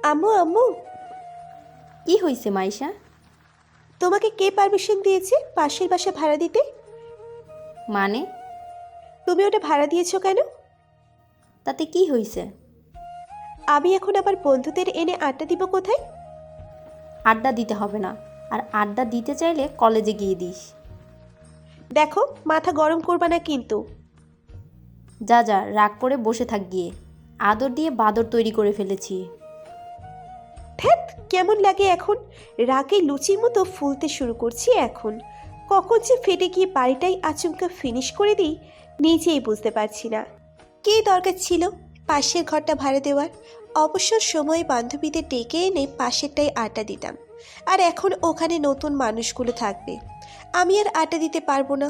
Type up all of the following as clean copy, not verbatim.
আম্মু আম্মু, কি হয়েছে মাইশা? তোমাকে কে পারমিশন দিয়েছে পাশের বাসা ভাড়া দিতে? মানে? তুমি ওটা ভাড়া দিয়েছো কেন? তাতে কি হয়েছে? আমি এখন আবার বন্ধুদের এনে আড্ডা দিব কোথায়? আড্ডা দিতে হবে না, আর আড্ডা দিতে চাইলে কলেজে গিয়ে দিস। দেখো, মাথা গরম করবা না কিন্তু। যা যা, রাগ করে বসে থাক গিয়ে। আদর দিয়ে বাদর তৈরি করে ফেলেছি। ধ্যাত, কেমন লাগে এখন? রাগে লুচির মতো ফুলতে শুরু করছি এখন। কখন যে ফেটে গিয়ে বাড়িটাই আচমকা ফিনিশ করে দিই নিজেই বুঝতে পারছি না। কী দরকার ছিল পাশের ঘরটা ভাড়া দেওয়ার? অবসর সময়ে বান্ধবীদের ডেকে এনে পাশেরটাই আড্ডা দিতাম। আর এখন ওখানে নতুন মানুষগুলো থাকবে, আমি আর আড্ডা দিতে পারবো না।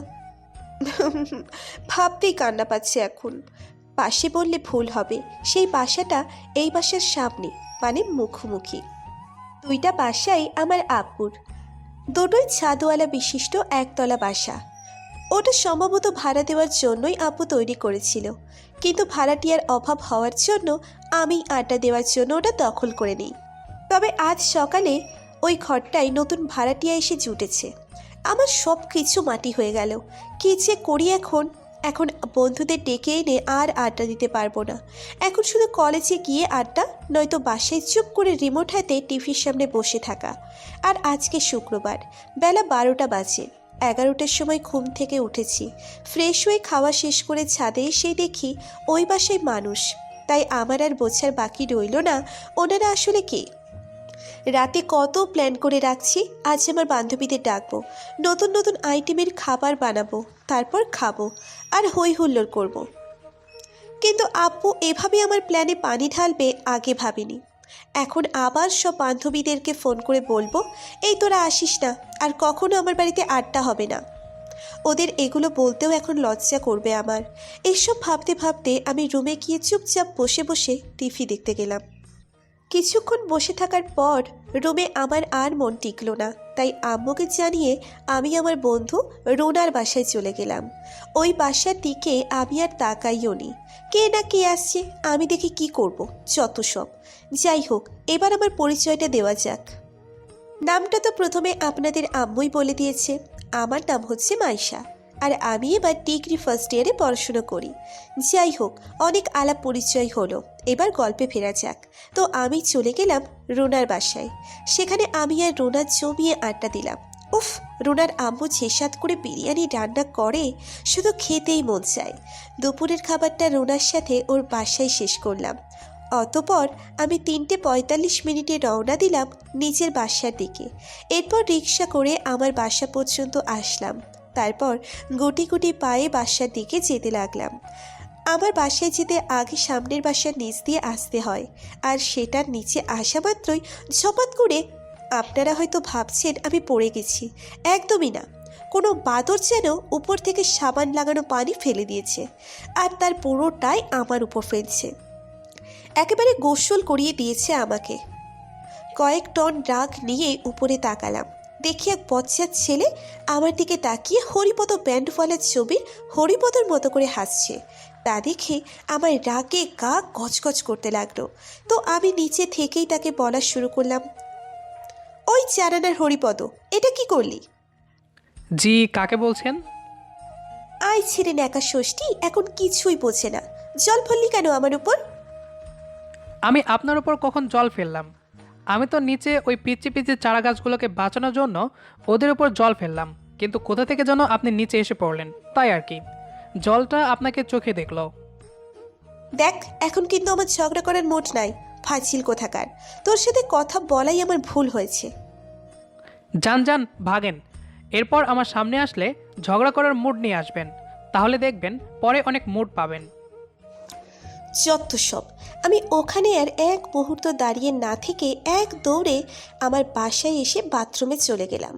ভাবতেই কান্না পাচ্ছে এখন। পাশে বললে ভুল হবে, সেই বাসাটা এই বাসার সামনে, মানে মুখোমুখি। দুইটা বাসাই আমার আব্বুর, দুটোই ছাদওয়ালা বিশিষ্ট একতলা বাসা। ওটা সম্ভবত ভাড়া দেওয়ার জন্যই আব্বু তৈরি করেছিল, কিন্তু ভাড়াটিয়ার অভাব হওয়ার জন্য আমি আড্ডা দেওয়ার জন্য ওটা দখল করে নিই। তবে আজ সকালে ওই ঘরটায় নতুন ভাড়াটিয়া এসে জুটেছে। আমার সব কিছু মাটি হয়ে গেল। কী যে করি এখন? এখন বন্ধুদের ডেকে এনে আর আড্ডা দিতে পারবো না। এখন শুধু কলেজে গিয়ে আড্ডা, নয়তো বাসায় চুপ করে রিমোট হাতে টিভির সামনে বসে থাকা। আর আজকে শুক্রবার, বেলা 12টা বাজে। 11টার সময় ঘুম থেকে উঠেছি, ফ্রেশ হয়ে খাওয়া শেষ করে ছাদে এসে দেখি ওই বাসায় মানুষ। তাই আমার আর বোঝার বাকি রইল না ওনারা আসলে কে। রাতে কত প্ল্যান করে রাখছি, আজ আমার বান্ধবীদের ডাকবো, নতুন নতুন আইটেমের খাবার বানাবো, তারপর খাবো আর হই হুল্লোড় করবো। কিন্তু আব্বু এভাবে আমার প্ল্যানে পানি ঢালবে আগে ভাবিনি। এখন আবার সব বান্ধবীদেরকে ফোন করে বলবো, এই তোরা আসিস না, আর কখনো আমার বাড়িতে আড্ডা হবে না। ওদের এগুলো বলতেও এখন লজ্জা করবে আমার। এইসব ভাবতে ভাবতে আমি রুমে গিয়ে চুপচাপ বসে বসে টিভি দেখতে গেলাম। কিছুক্ষণ বসে থাকার পর রুমে আমার আর মন টিকল না, তাই আম্মুকে জানিয়ে আমি আমার বন্ধু রোনার বাসায় চলে গেলাম। ওই বাসার দিকে আমি আর তাকাইও নি। কে না কে আসছে আমি দেখে কি করব, যত সব। যাই হোক, এবার আমার পরিচয়টা দেওয়া যাক। নামটা তো প্রথমে আপনাদের আম্মুই বলে দিয়েছে। আমার নাম হচ্ছে মাইশা, আর আমি এবার ডিগ্রি ফার্স্ট ইয়ারে পড়াশুনো করি। যাই হোক, অনেক আলাপ পরিচয় হলো, এবার গল্পে ফেরা যাক। তো আমি চলে গেলাম রোনার বাসায়। সেখানে আমি আর রোনা জমিয়ে আড্ডা দিলাম। উফ, রোনার আম্মু ছেসাত করে বিরিয়ানি রান্না করে, শুধু খেতেই মন চায়। দুপুরের খাবারটা রোনার সাথে ওর বাসায় শেষ করলাম। অতপর আমি 3:45 রওনা দিলাম নিজের বাসার দিকে। এরপর রিক্সা করে আমার বাসা পর্যন্ত আসলাম। তারপর গুটি গুটি পায়ে বাসার দিকে যেতে লাগলাম। আমার বাসায় যেতে আগে সামনের বাসার নিচ দিয়ে আসতে হয়, আর সেটার নিচে আসা মাত্রই ঝপাত করে, আপনারা হয়তো ভাবছেন আমি পড়ে গেছি, একদমই না। কোনো বাদর যেন উপর থেকে সাবান লাগানো পানি ফেলে দিয়েছে, আর তার পুরোটাই আমার উপর ফেলছে। একেবারে গোসল করিয়ে দিয়েছে আমাকে। কয়েক টন রাগ নিয়ে উপরে তাকালাম, দেখি এক বচ্চার ছেলে আমার দিকে তাকিয়ে হরিপদ ব্যান্ডওয়ালার ছবির হরিপদর মতো করে হাসছে। তা দেখে আমার রাগে গা গজগজ করতে লাগলো। তো আমি নিচে থেকেই তাকে বলা শুরু করলাম, ওই চারানার হরিপদ, এটা কি করলি? জি, কাকে বলছেন? আই ছেড়ে ন্যাকা ষষ্ঠী এখন কিছুই বোঝে না। জল ফেললি কেন আমার উপর? আমি আপনার উপর কখন জল ফেললাম? আমি তো নিচে ওই পিচ্ছি পিচ্ছি চারা গাছগুলোকে বাঁচানোর জন্য ওদের উপর জল ফেললাম, কিন্তু কোথা থেকে যেন আপনি নিচে এসে পড়লেন, তাই আর কি। জলটা আপনাকে চোখে দেখলো। দেখ, এখন কিন্তু আমার ঝগড়া করার মোট নাই, ফাজিল কোথাকার। তোর সাথে কথা বলাই আমার ভুল হয়েছে। যান যান, ভাগেন। এরপর আমার সামনে আসলে ঝগড়া করার মুড নিয়ে আসবেন, তাহলে দেখবেন পরে অনেক মুড পাবেন। যত সব। আমি ওখানে আর এক মুহূর্ত দাঁড়িয়ে না থেকে এক দৌড়ে আমার বাসায় এসে বাথরুমে চলে গেলাম।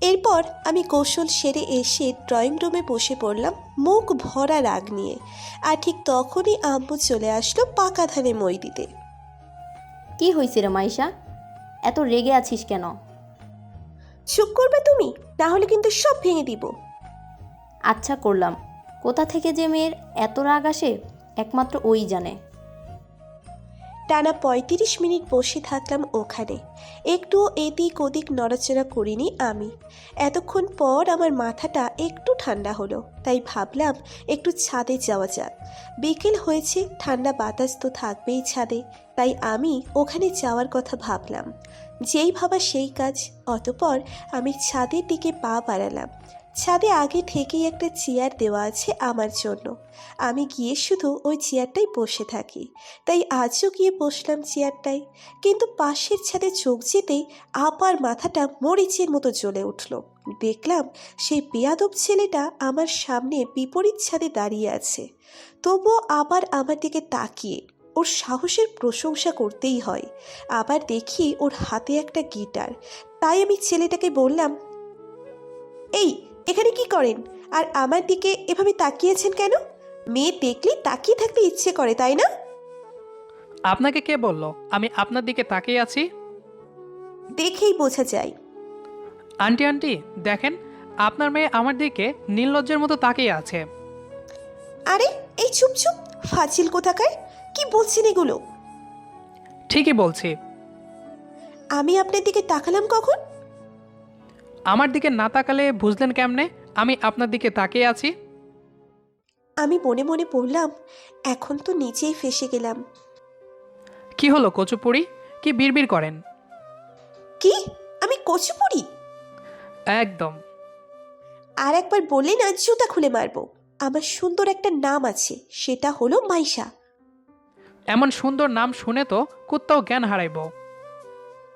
এরপর আমি গোসল সেরে এসে ড্রয়িং রুমে বসে পড়লাম মুখ ভরা রাগ নিয়ে। আর ঠিক তখনই আম্মু চলে আসলো পাকা ধানে মই দিতে। কি হয়েছে রে মাইশা? এত রেগে আছিস কেন? চুপ করবে তুমি, না হলে কিন্তু সব ভেঙে দিব। আচ্ছা করলাম। কোথা থেকে যে মেয়ের এত রাগ আসে একমাত্র ওই জানে। টানা ৩৫ মিনিট বসে থাকলাম ওখানে। একটুও এদিক ওদিক নড়াচড়া করিনি আমি। এতক্ষণ পর আমার মাথাটা একটু ঠান্ডা হলো, তাই ভাবলাম একটু ছাদে যাওয়া যাক। বিকেল হয়েছে, ঠান্ডা বাতাস তো থাকবেই ছাদে, তাই আমি ওখানে যাওয়ার কথা ভাবলাম। যেই ভাবা সেই কাজ। অতপর আমি ছাদের দিকে পা বাড়ালাম। ছাদে আগে থেকেই একটা চেয়ার দেওয়া আছে আমার জন্য। আমি গিয়ে শুধু ওই চেয়ারটায় বসে থাকি, তাই আজও গিয়ে বসলাম চেয়ারটায়। কিন্তু পাশের ছাদে চোখ যেতেই আবার মাথাটা মরিচের মতো জ্বলে উঠল। দেখলাম সেই বেয়াদব ছেলেটা আমার সামনে বিপরীত ছাদে দাঁড়িয়ে আছে। তবুও আবার আমার দিকে তাকিয়ে ওর সাহসের প্রশংসা করতেই হয়। আবার দেখি ওর হাতে একটা গিটার। তাই আমি ছেলেটাকে বললাম, এই এখানে কি করেন? আর আমার দিকে এভাবে তাকিয়েছেন কেন? মেয়ে দেখলে তাকিয়ে থাকতে ইচ্ছে করে, তাই না? আপনাকে কে বলল আমি আপনার দিকে তাকিয়ে আছি? দেখেই বোঝা যায়। আন্টি আন্টি দেখেন, আপনার মেয়ে আমার দিকে নির্লজ্জের মতো তাকিয়ে আছে। আরে এই চুপ চুপ, ফাজিল কোথাকার! কি বলছেন এগুলো? ঠিকই বলছি। আমি আপনার দিকে তাকালাম কখন? আমার দিকে না তাকালে বুঝলেন কেমনে আমি আপনার দিকে তাকিয়ে আছি? আমি মনে মনে বললাম, এখন তো নিচেই ফেসে গেলাম। কি হলো কচুপুরি, কি বিড়বিড় করেন? কি? আমি কচুপুরি? একদম। আর একবার বললে না জুতা খুলে মারবো। আমার সুন্দর একটা নাম আছে, সেটা হলো মাইশা। এমন সুন্দর নাম শুনে তো কুত্তাও জ্ঞান হারাইব।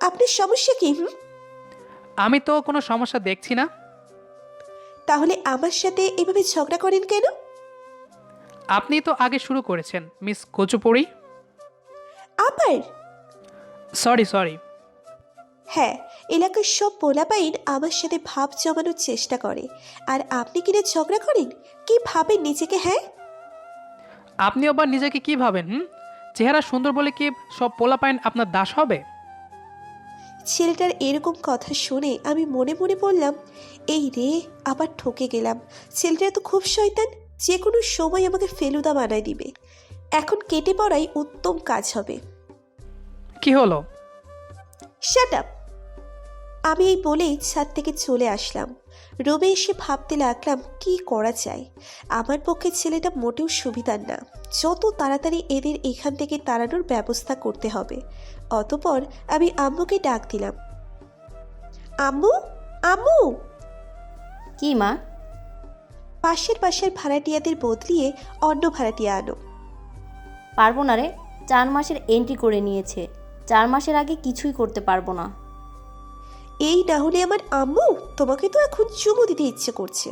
আপনার সমস্যা কি? আমি তো কোনো সমস্যা দেখছি না। তাহলে আমার সাথে এভাবে ঝগড়া করেন কেন? আপনি তো আগে শুরু করেছেন মিস কচুপুরি। আবার? Sorry sorry. হ্যাঁ, এলাকার সব পোলাপাইন আমার সাথে ভাব জমানোর চেষ্টা করে, আর আপনি কিনা ঝগড়া করেন? কি ভাবেন নিজেকে? হ্যাঁ, আপনি আবার নিজেকে কি ভাবেন? চেহারা সুন্দর বলে কি সব পোলাপাইন আপনার দাস হবে? ছেলেটার এরকম কথা শুনে আমি মনে মনে বললাম, এই রে, আবার ঠকে গেলাম। ছেলেটা তো খুব শয়তান, যে কোনো সময় আমাকে ফেলুদা বানায় দিবে। এখন কেটে পড়াই উত্তম কাজ হবে। কি হলো? Shut up! আমি এই বলেই ছাদ থেকে চলে আসলাম। রুমে এসে ভাবতে লাগলাম কি করা যায়। আমার পক্ষে ছেলেটা মোটেও সুবিধার না। যত তাড়াতাড়ি এদের এখান থেকে তাড়ানোর ব্যবস্থা করতে হবে। অতপর আমি আম্মুকে ডাক দিলাম, আম্মু, আম্মু! কি মা? পাশের বাসার ভাড়াটিয়াদের বদলিয়ে অন্য ভাড়াটিয়া আনো। পারবো না রে, 4 মাসের এন্ট্রি করে নিয়েছে। 4 মাসের আগে কিছুই করতে পারবো না। এই না হলে আমার আম্মু, তোমাকে তো এখন চুমু দিতে ইচ্ছে করছে।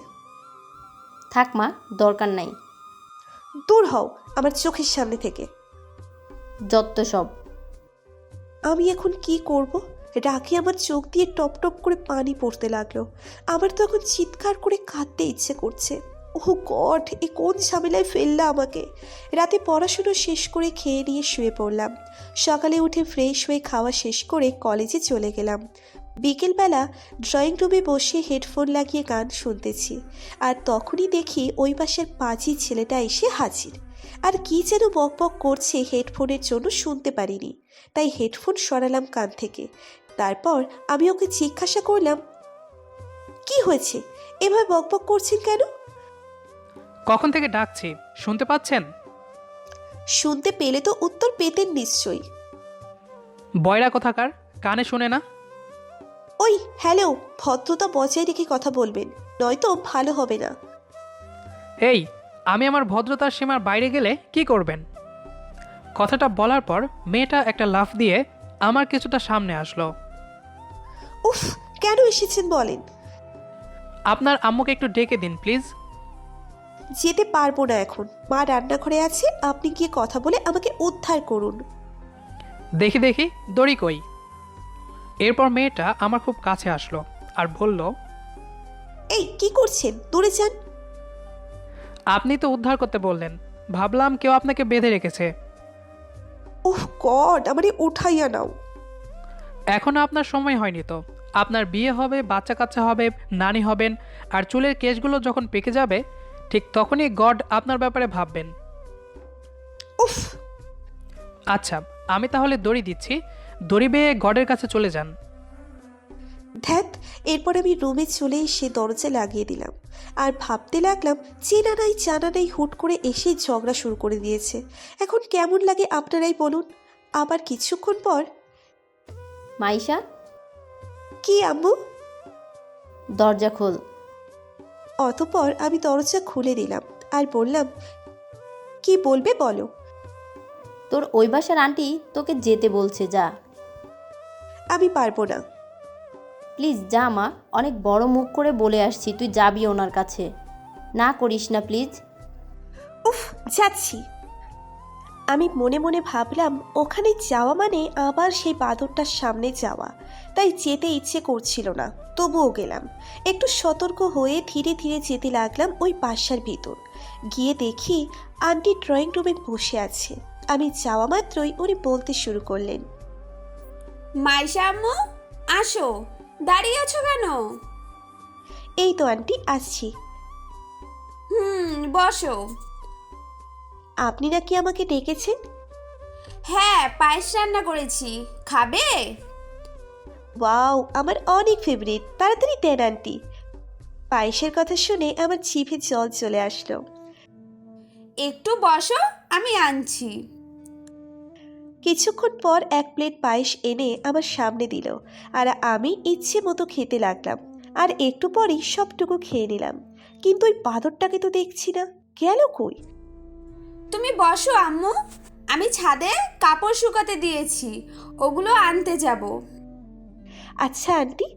থাক মা, দরকার নাই। দূর হও আমার চোখের সামনে থেকে। যত সব। আমি এখন কি করব? রাগে আমার চোখ দিয়ে টপ টপ করে পানি পড়তে লাগলো। আমার তো এখন চিৎকার করে কাঁদতে ইচ্ছে করছে। ওহ গড, এ কোন ঝামেলায় ফেললা আমাকে! রাতে পড়াশুনো শেষ করে খেয়ে নিয়ে শুয়ে পড়লাম। সকালে উঠে ফ্রেশ হয়ে খাওয়া শেষ করে কলেজে চলে গেলাম। বিকেলবেলা ড্রয়িং রুমে বসে হেডফোন লাগিয়ে গান শুনতেছি, আর তখনই দেখি ওই পাশের পাজি ছেলেটা এসে হাজির। আর কি যেন বক বক করছে, হেডফোনের জন্য শুনতে পারিনি, তাই হেডফোন সরালাম কান থেকে। তারপর আমি ওকে জিজ্ঞাসা করলাম, কি হয়েছে, এভাবে বকবক করছেন কেন? কখন থেকে ডাকছি, শুনতে পাচ্ছেন? শুনতে পেলে তো উত্তর পেতেন নিশ্চয়ই। বয়রা কোথাকার, কানে শুনে না? ওই হ্যালো, ভদ্রতা বজায় রেখে কথা বলবেন, নয়তো ভালো হবে না। এই, আমি আমার ভদ্রতার সীমার বাইরে গেলে কি করবেন? কথাটা বলার পর মেয়েটা একটা লাফ দিয়ে আমার কিছুটা সামনে আসলো। উফ, কেন এসেছেন বলেন? আপনার আম্মুকে একটু ডেকে দিন প্লিজ। যেতে পারবো না এখন, মা রান্নাঘরে আছে, আপনি গিয়ে কথা বলে আমাকে উদ্ধার করুন। দেখি দেখি দড়ি কই। এরপর মেয়েটা আমার খুব কাছে আসলো আর বলল, এই কি করছেন, দূরে যান। আপনি তো উদ্ধার করতে বললেন, ভাবলাম কেউ আপনাকে বেঁধে রেখেছে। ওহ গড, আমারে উঠাইয়া নাও। এখনো আপনার সময় হয়নি তো। আপনার বিয়ে হবে, বাচ্চা কাচ্চা হবে, নানি হবেন, আর চুলের কেশগুলো যখন পেকে যাবে ঠিক তখনই গড আপনার ব্যাপারে ভাববেন। উফ! আচ্ছা, আমি তাহলে দড়ি দিচ্ছি, দড়ি বেয়ে গডের কাছে চলে যান। ধ্যাত। এরপর আমি রুমে চলে এসে দরজা লাগিয়ে দিলাম আর ভাবতে লাগলাম, চেনা নাই জানা নাই হুট করে এসেই ঝগড়া শুরু করে দিয়েছে। এখন কেমন লাগে আপনারাই বলুন। আবার কিছুক্ষণ পর, মাইশা, কি আম্মু? দরজা খোল। অতপর আমি দরজা খুলে দিলাম আর বললাম, কি বলবে বলো। তোর ওই বাসার আন্টি তোকে যেতে বলছে, যা। আমি পারবো না। প্লিজ যা মা, অনেক বড় মুখ করে বলে আসছি, তুই যাবি ওনার কাছে। না করিস না প্লিজ। উফ, যাচ্ছি। আমি মনে মনে ভাবলাম, ওখানে যাওয়া মানে আবার সেই বাদরটার সামনে যাওয়া, তাই যেতে ইচ্ছে করছিল না, তবুও গেলাম। একটু সতর্ক হয়ে ধীরে ধীরে যেতে লাগলাম ওই বাসার ভিতর। গিয়ে দেখি আন্টি ড্রয়িং রুমে বসে আছে। আমি যাওয়া মাত্রই উনি বলতে শুরু করলেন, মাইশা আম্মু, আসো। দাঁড়িয়ে আছো কেন? এই তো আন্টি, আসছি। বসো। আপনি নাকি আমাকে ডেকেছেন? হ্যাঁ, পায়েস রান্না করেছি, খাবে? ওয়াও, আমার অনেক ফেভারিট, তাড়াতাড়ি দেন আন্টি। পায়েসের কথা শুনে আমার জিভে জল চলে আসলো। একটু বসো, আমি আনছি। কিছুক্ষণ পর এক প্লেট পায়েস এনে আমার সামনে দিল আর আমি ইচ্ছে মতো খেতে লাগলাম। আর একটু পরেই সবটুকু খেয়ে নিলাম। কিন্তু ওই বাঁদরটাকে তো দেখছি না, গেল কই? তুমি বসো আম্মু, আমি ছাদে কাপড় শুকাতে দিয়েছি, ওগুলো আনতে যাব। আচ্ছা আন্টি।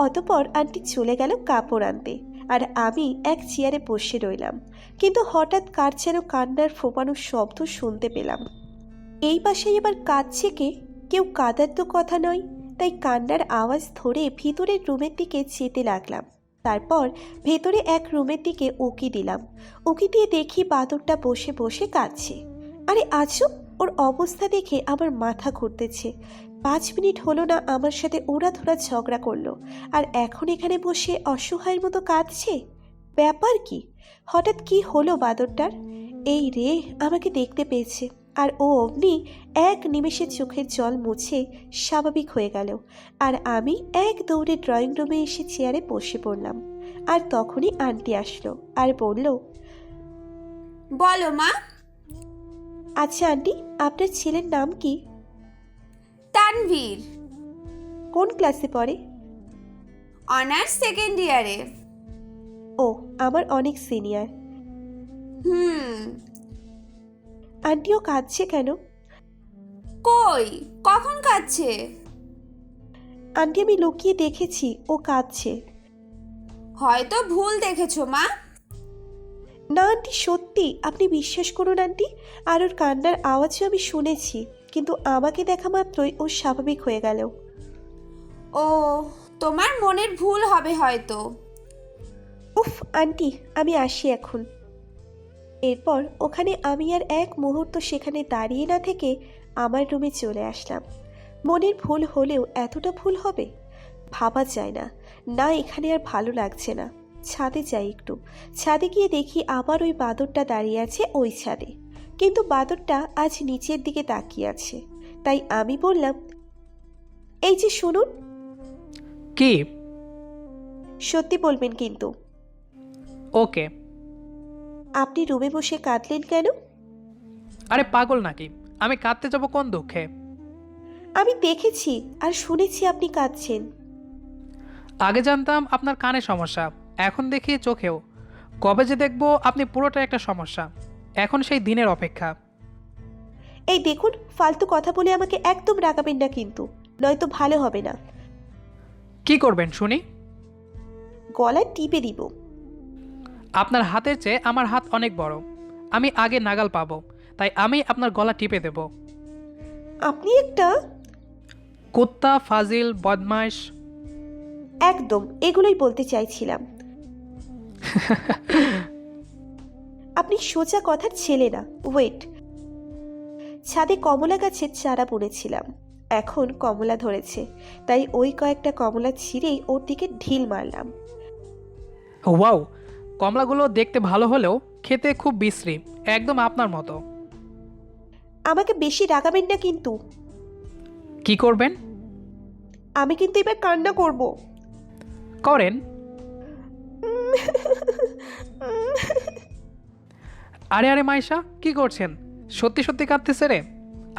অতপর আন্টি চলে গেল কাপড় আনতে আর আমি এক চেয়ারে বসে রইলাম। কিন্তু হঠাৎ কার যেন কান্নার ফোপানোর শব্দ শুনতে পেলাম। এই বাসায় এবার কাঁদছে কে? কেউ কাঁদার তো কথা নয়। তাই কান্নার আওয়াজ ধরে ভিতরের রুমের দিকে যেতে লাগলাম। তারপর ভেতরে এক রুমের দিকে উকি দিলাম। উকি দিয়ে দেখি বাদরটা বসে বসে কাঁদছে। আরে আজব, ওর অবস্থা দেখে আমার মাথা ঘুরতেছে। 5 মিনিট হলো না আমার সাথে ওড়াধরা ঝগড়া করলো, আর এখন এখানে বসে অসহায়ের মতো কাঁদছে। ব্যাপার কি? হঠাৎ কি হলো বাদরটার? এই রে, আমাকে দেখতে পেয়েছে আর ও অমনি এক নিমেষে চোখের জল মুছে স্বাভাবিক হয়ে গেল। আর আমি এক দৌড়ে ড্রয়িং রুমে এসে চেয়ারে বসে পড়লাম। আর তখনই আন্টি আসলো আর বলল, বলো মা। আচ্ছা আন্টি, আপনার ছেলের নাম কি? তানভীর। কোন ক্লাসে পড়ে? অনার্স সেকেন্ড ইয়ারে। ও, আমার অনেক সিনিয়র। আন্টিও কাঁদছে কেন? কই, কখন কাঁদছে? আন্টি, আমি লুকিয়ে দেখেছি ও কাঁদছে। হয়তো ভুল দেখেছো মা। না আন্টি, সত্যি, আপনি বিশ্বাস করুন আন্টি। আর ওর কান্নার আওয়াজও আমি শুনেছি, কিন্তু আমাকে দেখা মাত্রই ও স্বাভাবিক হয়ে গেল। ও, তোমার মনের ভুল হবে হয়তো। উফ আন্টি, আমি আসি এখন। এরপর ওখানে আমি আর এক মুহূর্ত সেখানে দাঁড়িয়ে না থেকে আমার রুমে চলে আসলাম। মনের ভুল হলেও এতটা ভুল হবে ভাবা যায় না। না, এখানে আর ভালো লাগছে না। ছাদে যাই একটু। ছাদে গিয়ে দেখি আবার ওই বাদরটা দাঁড়িয়ে আছে ওই ছাদে, কিন্তু বাদরটা আজ নিচের দিকে তাকিয়ে আছে। তাই আমি বললাম, এই যে শুনুন। কি? সত্যি বলবেন কিন্তু। ওকে। আপনি রুমে বসে কাঁদলেন কেন? আরে পাগল নাকি, আমি কাঁদতে যাব কোন দুঃখে? আমি দেখেছি আর শুনেছি আপনি কাঁদছেন। আগে জানতাম আপনার কানে সমস্যা, এখন দেখি চোখেও। কবে যে দেখবো আপনি পুরোটা একটা সমস্যা। এখন সেই দিনের অপেক্ষা। এই দেখুন, ফালতু কথা বলে আমাকে একদম রাগাবেন না কিন্তু, নয়তো ভালো হবে না। কি করবেন শুনি? গলায় টিপে দিব। আপনার হাতের চেয়ে আমার হাত অনেক বড়, আমি আগে নাগাল পাবো, তাই আমি আপনার গলা টিপে দেব। আপনি একটা কুত্তা, ফাজিল, বদমাইশ। একদম এগুলোই বলতে চাইছিলাম। আপনি সোজা কথার ছেলে না। ওয়েট, ছাদে কমলা গাছের চারা বুনেছিলাম, এখন কমলা ধরেছে, তাই ওই কয়েকটা কমলা ছিঁড়েই ওর দিকে ঢিল মারলাম। ওয়াও, কমলাগুলো দেখতে ভালো হলেও খেতে খুব বিশ্রী, একদম আপনার মতো। আমাকে বেশি রাগাবেন না কিন্তু। কি করবেন? আমি কিন্তু এবার কান্না করব। করেন। আরে আরে মাইশা, কি করছেন? সত্যি সত্যি কাঁদতেছে রে।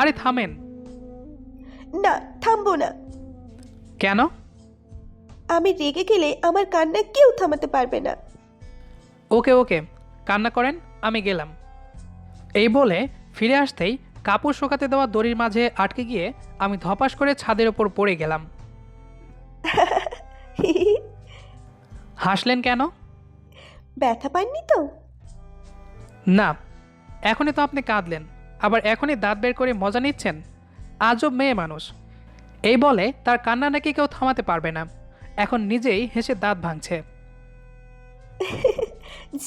আরে থামেন। না, থামবো না। কেন? আমি রেগে গেলে আমার কান্না কেউ থামাতে পারবে না। ওকে ওকে, কান্না করেন, আমি গেলাম। এই বলে ফিরে আসতেই কাপড় শুকাতে দেওয়া দড়ির মাঝে আটকে গিয়ে আমি ধপাস করে ছাদের ওপর পড়ে গেলাম। হাসলেন কেন? ব্যথা পাননি তো? না, এখনই তো আপনি কাঁদলেন, আবার এখনই দাঁত বের করে মজা নিচ্ছেন। আজব মেয়ে মানুষ। এই বলে তার কান্না নাকি কেউ থামাতে পারবে না, এখন নিজেই হেসে দাঁত ভাঙছে।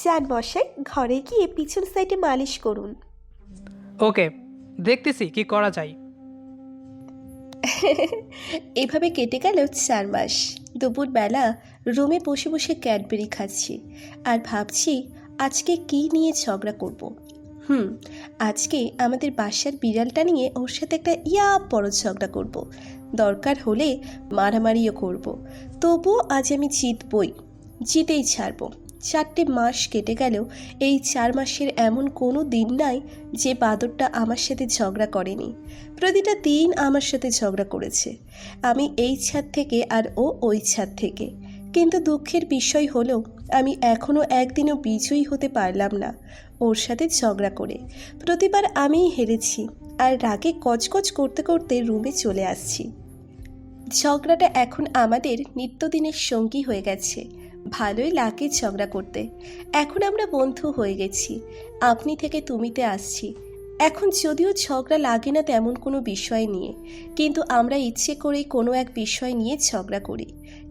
যান মশাই, ঘরে গিয়ে পিছন সাইডে মালিশ করুন। ওকে, দেখতেছি কি করা যায়। এভাবে কেটে গেল 4 মাস। দুপুরবেলা রুমে বসে বসে ক্যাডবেরি খাচ্ছি আর ভাবছি আজকে কি নিয়ে ঝগড়া করব। আজকে আমাদের বাসার বিড়ালটা নিয়ে ওর সাথে একটা বড় ঝগড়া করব। দরকার হলে মারামারিও করব। তবুও আজ আমি জিতবই, জিতেই ছাড়ব। 4টে মাস কেটে গেলেও এই 4 মাসের এমন কোনো দিন নাই যে বাদরটা আমার সাথে ঝগড়া করেনি। প্রতিটা দিন আমার সাথে ঝগড়া করেছে, আমি এই ছাদ থেকে আর ও ওই ছাদ থেকে। কিন্তু দুঃখের বিষয় হলো আমি এখনও একদিনও বিজয়ী হতে পারলাম না ওর সাথে ঝগড়া করে। প্রতিবার আমিই হেরেছি আর রাগে কচকচ করতে করতে রুমে চলে আসছি। ঝগড়াটা এখন আমাদের নিত্যদিনের সঙ্গী হয়ে গেছে। ভালোই লাগে ঝগড়া করতে। এখন আমরা বন্ধু হয়ে গেছি, আপনি থেকে তুমিতে আসছি। এখন যদিও ঝগড়া লাগে না তেমন কোনো বিষয় নিয়ে, কিন্তু আমরা ইচ্ছে করেই কোনো এক বিষয় নিয়ে ঝগড়া করি,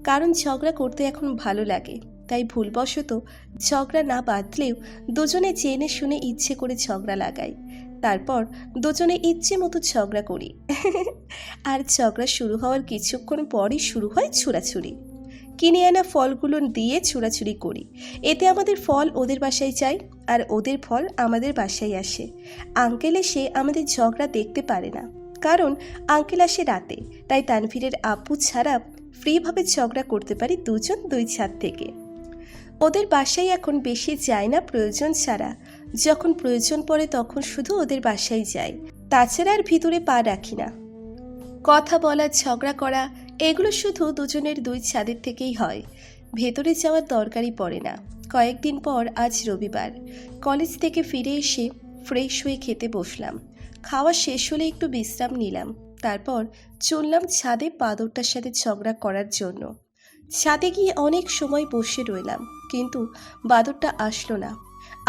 কারণ ঝগড়া করতে এখন ভালো লাগে। তাই ভুলবশত ঝগড়া না বাঁধলেও দুজনে জেনে শুনে ইচ্ছে করে ঝগড়া লাগাই, তারপর দুজনে ইচ্ছে মতো ঝগড়া করি। আর ঝগড়া শুরু হওয়ার কিছুক্ষণ পরই শুরু হয় ছুড়াছুড়ি। কিনে আনা ফলগুলো দিয়ে ছুড়াছুড়ি করি। এতে আমাদের ফল ওদের বাসায় যায় আর ওদের ফল আমাদের বাসায় আসে। আঙ্কেল এসে আমাদের ঝগড়া দেখতে পারে না, কারণ আঙ্কেল আসে রাতে। তাই তানভীরের আব্বু ছাড়া ফ্রিভাবে ঝগড়া করতে পারি দুজন দুই ছাদ থেকে। ওদের বাসায় এখন বেশি যায় না প্রয়োজন ছাড়া। যখন প্রয়োজন পড়ে তখন শুধু ওদের বাসায় যাই, তাছাড়া আর ভিতরে পা রাখি না। কথা বলা, ঝগড়া করা এগুলো শুধু দুজনের দুই ছাদের থেকেই হয়, ভেতরে যাওয়ার দরকারই পড়ে না। কয়েকদিন পর আজ রবিবার, কলেজ থেকে ফিরে এসে ফ্রেশ হয়ে খেতে বসলাম। খাওয়া শেষ হলে একটু বিশ্রাম নিলাম, তারপর চললাম ছাদে বাদরটার সাথে ঝগড়া করার জন্য। ছাদে গিয়ে অনেক সময় বসে রইলাম, কিন্তু বাদরটা আসলো না।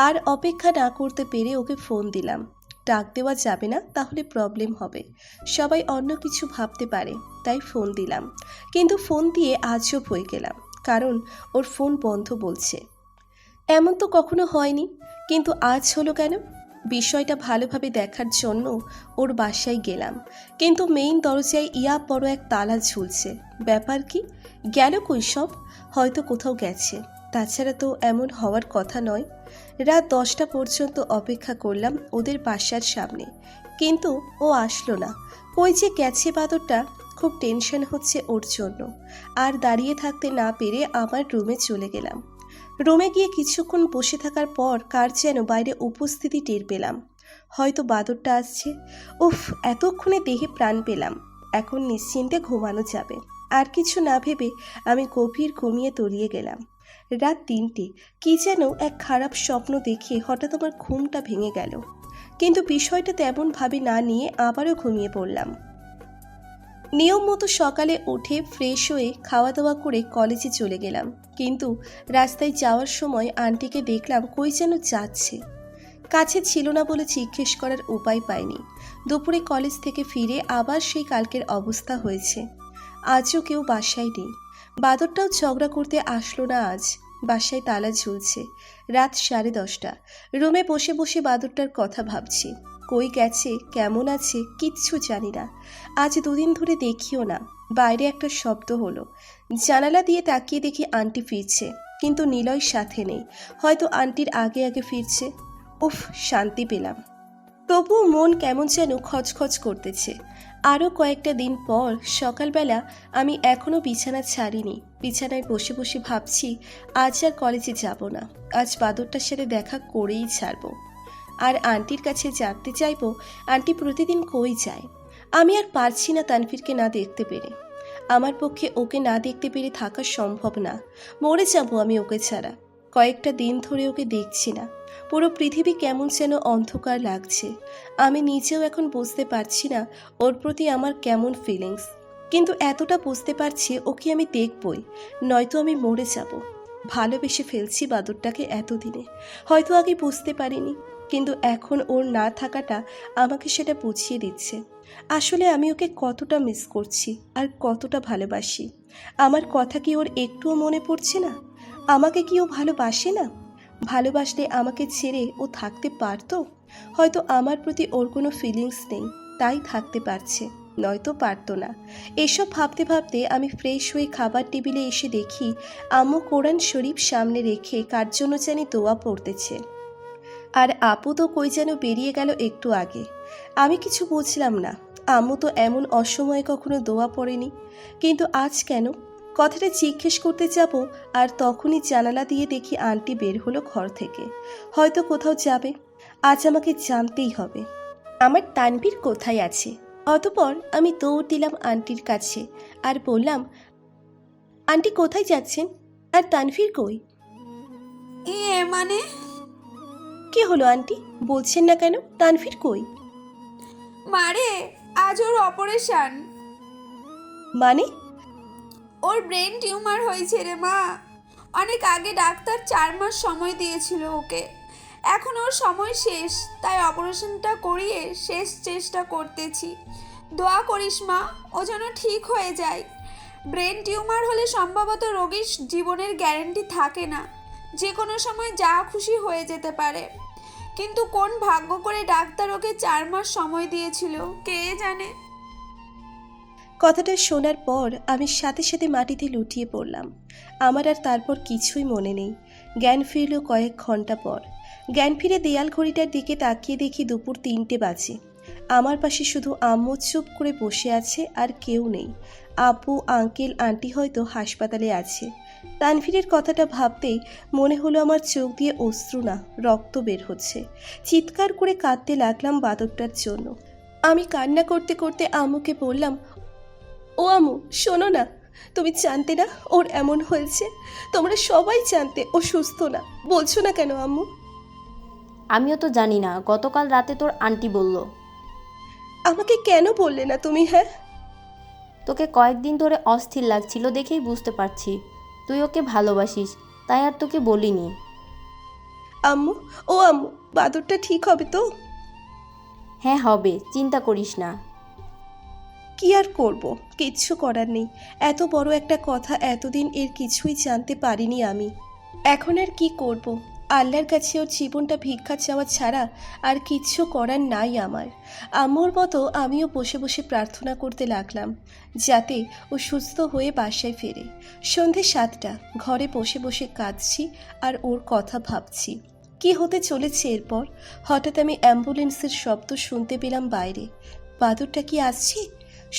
আর অপেক্ষা না করতে পেরে ওকে ফোন দিলাম। ডাক দেওয়া যাবে না, তাহলে প্রবলেম হবে, সবাই অন্য কিছু ভাবতে পারে, তাই ফোন দিলাম। কিন্তু ফোন দিয়ে আজব হয়ে গেলাম, কারণ ওর ফোন বন্ধ বলছে। এমন তো কখনো হয়নি, কিন্তু আজ হলো কেন? বিষয়টা ভালোভাবে দেখার জন্য ওর বাসায় গেলাম, কিন্তু মেইন দরজায় বড় এক তালা ঝুলছে। ব্যাপার কি? গেল কই সব? হয়তো কোথাও গেছে, তাছাড়া তো এমন হওয়ার কথা নয়। রাত 10টা পর্যন্ত অপেক্ষা করলাম ওদের বাসার সামনে, কিন্তু ও আসলো না। কই যে গেছে বাদরটা? খুব টেনশন হচ্ছে ওর জন্য। আর দাঁড়িয়ে থাকতে না পেরে আমার রুমে চলে গেলাম। রুমে গিয়ে কিছুক্ষণ বসে থাকার পর কার যেন বাইরে উপস্থিতি টের পেলাম। হয়তো বাদরটা আসছে। উফ, এতক্ষণে দেহে প্রাণ পেলাম। এখন নিশ্চিন্তে ঘুমানো যাবে। আর কিছু না ভেবে আমি গভীর ঘুমিয়ে তলিয়ে গেলাম। রাত 3টে। কি যেন এক খারাপ স্বপ্ন দেখে হঠাৎ আমার ঘুমটা ভেঙে গেল, কিন্তু বিষয়টা তেমনভাবে না নিয়ে আবারও ঘুমিয়ে পড়লাম। নিয়ম মতো সকালে উঠে ফ্রেশ হয়ে খাওয়া দাওয়া করে কলেজে চলে গেলাম, কিন্তু রাস্তায় যাওয়ার সময় আন্টিকে দেখলাম কই যেন যাচ্ছে। কাছে ছিল না বলে জিজ্ঞেস করার উপায় পাইনি। দুপুরে কলেজ থেকে ফিরে আবার সেই কালকের অবস্থা হয়েছে। আজও কেউ বাসায় নেই। বাদরটাও ঝগড়া করতে আসলো না আজ। বাসায় তালা ঝুলছে। রাত 10:30। রুমে বসে বসে বাদরটার কথা ভাবছি। কই গেছে, কেমন আছে কিচ্ছু জানি না। আজ 2 দিন ধরে দেখিও না। বাইরে একটা শব্দ হলো। জানালা দিয়ে তাকিয়ে দেখি আন্টি ফিরছে, কিন্তু নিলয় সাথে নেই। হয়তো আন্টির আগে আগে ফিরছে। উফ, শান্তি পেলাম। তবুও মন কেমন যেন খচখচ করতেছে। আরও কয়েকটা দিন পর সকালবেলা আমি এখনও বিছানা ছাড়িনি। বিছানায় বসে বসে ভাবছি আজ আর কলেজে যাব না, আজ বাদরটার সাথে দেখা করেই ছাড়বো। আর আন্টির কাছে জানতে চাইবো আন্টি প্রতিদিন কই যায়। আমি আর পারছি না তানভীরকে না দেখতে পেরে। আমার পক্ষে ওকে না দেখতে পেরে থাকা সম্ভব না, মরে যাবো আমি ওকে ছাড়া। কয়েকটা দিন ধরে ওকে দেখছি না, পুরো পৃথিবী কেমন যেন অন্ধকার লাগছে। আমি নিজেও এখন বুঝতে পারছি না ওর প্রতি আমার কেমন ফিলিংস, কিন্তু এতটা বুঝতে পারছি ওকে আমি দেখবই, নয়তো আমি মরে যাব। ভালোবেসে ফেলছি বাদরটাকে এতদিনে, হয়তো আগে বুঝতে পারিনি, কিন্তু এখন ওর না থাকাটা আমাকে সেটা বুঝিয়ে দিচ্ছে। আসলে আমি ওকে কতটা মিস করছি আর কতটা ভালোবাসি। আমার কথা কি ওর একটুও মনে পড়ছে না? আমাকে কি ও ভালোবাসে না? ভালোবাসলে আমাকে ছেড়ে ও থাকতে পারতো? হয়তো আমার প্রতি ওর কোনো ফিলিংস নেই, তাই থাকতে পারছে, নয়তো পারতো না। এসব ভাবতে ভাবতে আমি ফ্রেশ হয়ে খাবার টেবিলে এসে দেখি আম্মু কোরআন শরীফ সামনে রেখে কার জন্য জানি দোয়া পড়তেছে। আর আপু তো কই যেন বেরিয়ে গেল একটু আগে। আমি কিছু বুঝলাম না, আম্মু তো এমন অসময়ে কখনো দোয়া পড়েনি, কিন্তু আজ কেন? কথাটা জিজ্ঞেস করতে যাব আর তখনই জানালা দিয়ে দেখি আন্টি বের হলো ঘর থেকে, হয়তো কোথাও যাবে। আজ আমাকে জানতেই হবে আমার তানভীর কোথায় আছে। অতঃপর আমি দৌড় দিলাম আন্টির কাছে আর বললাম, আন্টি কোথায় যাচ্ছেন? আর তানভীর কই? মানে কি হলো আন্টি, বলছেন না কেন? তানভীর কই? মারে, আজ ওর অপারেশন। মানে? ওর ব্রেন টিউমার হয়েছে রে মা। অনেক আগে ডাক্তার 4 মাস সময় দিয়েছিল ওকে, এখন ওর সময় শেষ, তাই অপারেশনটা করিয়ে শেষ চেষ্টা করতেছি। দোয়া করিস মা, ও যেন ঠিক হয়ে যায়। ব্রেন টিউমার হলে সম্ভবত রোগীর জীবনের গ্যারান্টি থাকে না, যে কোনো সময় যা খুশি হয়ে যেতে পারে। কিন্তু কোন ভাগ্য করে ডাক্তার ওকে 4 মাস সময় দিয়েছিল কে জানে। কথাটা শোনার পর আমি সাথে সাথে মাটিতে লুটিয়ে পড়লাম। আমার আর তারপর কিছুই মনে নেই। জ্ঞান ফিরল কয়েক ঘন্টা পর। জ্ঞান ফিরে দেয়াল ঘড়িটার দিকে তাকিয়ে দেখি দুপুর 3টে বাজে। আমার পাশে শুধু আম্মু চুপ করে বসে আছে, আর কেউ নেই। আব্বু, আঙ্কেল, আন্টি হয়তো হাসপাতালে আছে। তানভীরের কথাটা ভাবতেই মনে হলো আমার চোখ দিয়ে অশ্রু না, রক্ত বের হচ্ছে। চিৎকার করে কাঁদতে লাগলাম বাদরটার জন্য। আমি কান্না করতে করতে আম্মুকে বললাম, ও আম্মু শোনো না, তুমি জানতে না ওর এমন হয়েছে? তোমরা সবাই জানতে ও সুস্থ না, বলছো না কেন আম্মু? আমিও তো জানি না, গতকাল রাতে তোর আন্টি বলল। আমাকে কেন বললে না তুমি? হ্যাঁ, তোকে কয়েকদিন ধরে অস্থির লাগছিল দেখেই বুঝতে পারছি তুই ওকে ভালোবাসিস, তাই আর তোকে বলিনি। আম্মু, ও আম্মু, বাদরটা ঠিক হবে তো? হ্যাঁ হবে, চিন্তা করিস না। কি আর করব, কিচ্ছু করার নেই। এত বড় একটা কথা এতদিন এর কিছুই জানতে পারিনি আমি। এখন আর কি করব? আল্লাহর কাছে ওর জীবনটা ভিক্ষা চাওয়া ছাড়া আর কিচ্ছু করার নাই আমার। আম্মুর মতো আমিও বসে বসে প্রার্থনা করতে লাগলাম যাতে ও সুস্থ হয়ে বাসায় ফেরে। সন্ধে 7টা, ঘরে বসে বসে কাঁদছি আর ওর কথা ভাবছি কি হতে চলেছে এরপর। হঠাৎ আমি অ্যাম্বুলেন্সের শব্দ শুনতে পেলাম বাইরে। বাদরটা কি আসছে?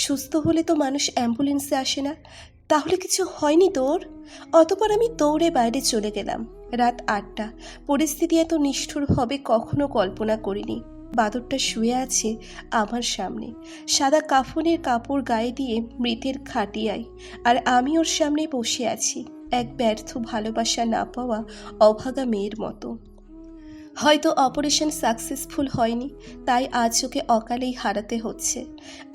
সুস্থ হলে তো মানুষ অ্যাম্বুলেন্সে আসে না, তাহলে কিছু হয়নি তোর? অতপর আমি দৌড়ে বাইরে চলে গেলাম। রাত 8টা। পরিস্থিতি এত নিষ্ঠুর হবে কখনো কল্পনা করিনি। বাদরটা শুয়ে আছে আমার সামনে, সাদা কাফনের কাপড় গায়ে দিয়ে মৃতের খাটিয়ায়, আর আমি ওর সামনে বসে আছি এক ব্যর্থ ভালোবাসা না পাওয়া অভাগা মেয়ের মতো। হয়তো অপারেশন সাকসেসফুল হয়নি, তাই আজ ওকে অকালেই হারাতে হচ্ছে।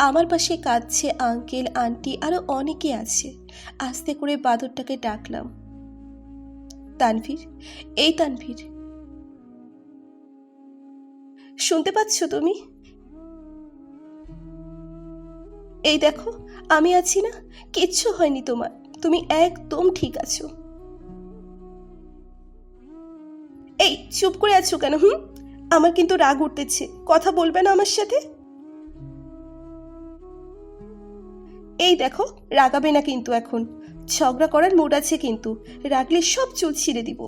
আমার পাশে কাঁদছে আঙ্কেল, আন্টি, আরও অনেকে আছে। আস্তে করে বাদরটাকে ডাকলাম, তানভীর, এই তানভীর, শুনতে পাচ্ছ তুমি? এই দেখো, আমি আছি না, কিচ্ছু হয়নি তোমার, তুমি একদম ঠিক আছো। এই চুপ করে আছো কেন? আমার কিন্তু রাগ উঠতেছে, কথা বলবে না আমার সাথে? এই দেখো, রাগাবে না কিন্তু, এখন ঝগড়া করার মুড আছে কিন্তু, রাগলে সব চুল ছিঁড়ে দিব।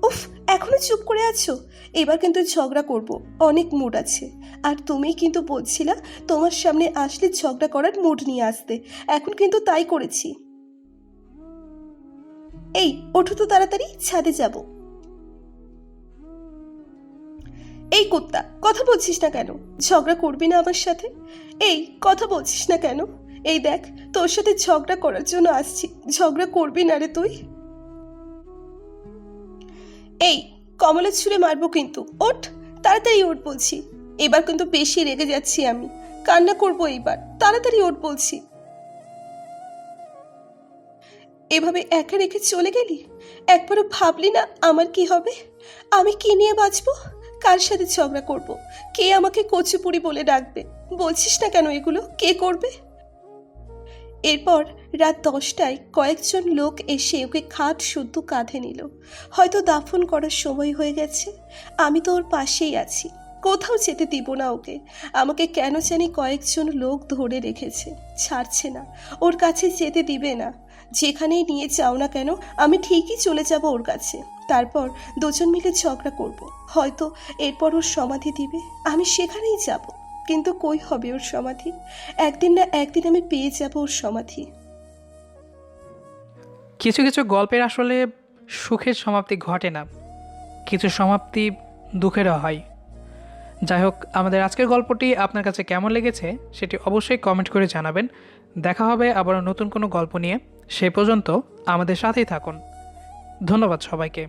উফ, এখনো এখনো চুপ করে আছো? এবার কিন্তু ঝগড়া করব, অনেক মুড আছে। আর তুমি কিন্তু বলছিলা তোমার সামনে আসলে ঝগড়া করার মুড নিয়ে আসতে, এখন কিন্তু তাই করেছি। এই ওঠো তো তাড়াতাড়ি, ছাদে যাব। এই কুত্তা, কথা বলছিস না কেন? ঝগড়া করবি না আমার সাথে? এই কথা বলছিস না কেন? এই দেখ, তোর সাথে ঝগড়া করার জন্য আসছি, ঝগড়া করবি না রে তুই? এই কমলা ছুঁড়ে মারবো কিন্তু, ওঠ তাড়াতাড়ি ওঠ বলছি। এবার কিন্তু বেশি রেগে যাচ্ছি আমি, কান্না করবো এইবার, তাড়াতাড়ি ওঠ বলছি। এভাবে একা রেখে চলে গেলি? একবারও ভাবলি না আমার কি হবে? আমি কি নিয়ে বাঁচবো? কার সাথে ঝগড়া করব? কে আমাকে কচুপুরি বলে ডাকবে? বলছিস না কেন এগুলো? কে করবে? এরপর রাত 10টায় কয়েকজন লোক এসে ওকে খাট শুদ্ধ কাঁধে নিল। হয়তো দাফন করার সময় হয়ে গেছে। আমি তো ওর পাশেই আছি, কোথাও যেতে দিব না ওকে। আমাকে কেন জানি কয়েকজন লোক ধরে রেখেছে, ছাড়ছে না, ওর কাছে যেতে দিবে না। যেখানেই নিয়ে যাও না কেন আমি ঠিকই চলে যাব ওর কাছে। তারপর দুজন মিলে ঝগড়া করব, হয়তো এরপর ওর সমাধি দিবে, আমি সেখানেই যাব। কিন্তু কই হবে ওর সমাধি? একদিন না একদিন আমি পেয়ে যাব ওর সমাধি। কিছু কিছু গল্পের আসলে সুখের সমাপ্তি ঘটে না, কিছু সমাপ্তি দুঃখেরও হয়। যাই হোক, আমাদের আজকের গল্পটি আপনার কাছে কেমন লেগেছে সেটি অবশ্যই কমেন্ট করে জানাবেন। দেখা হবে আবারও নতুন কোনো গল্প নিয়ে। সে পর্যন্ত আমাদের সাথেই থাকুন। ধন্যবাদ সবাইকে।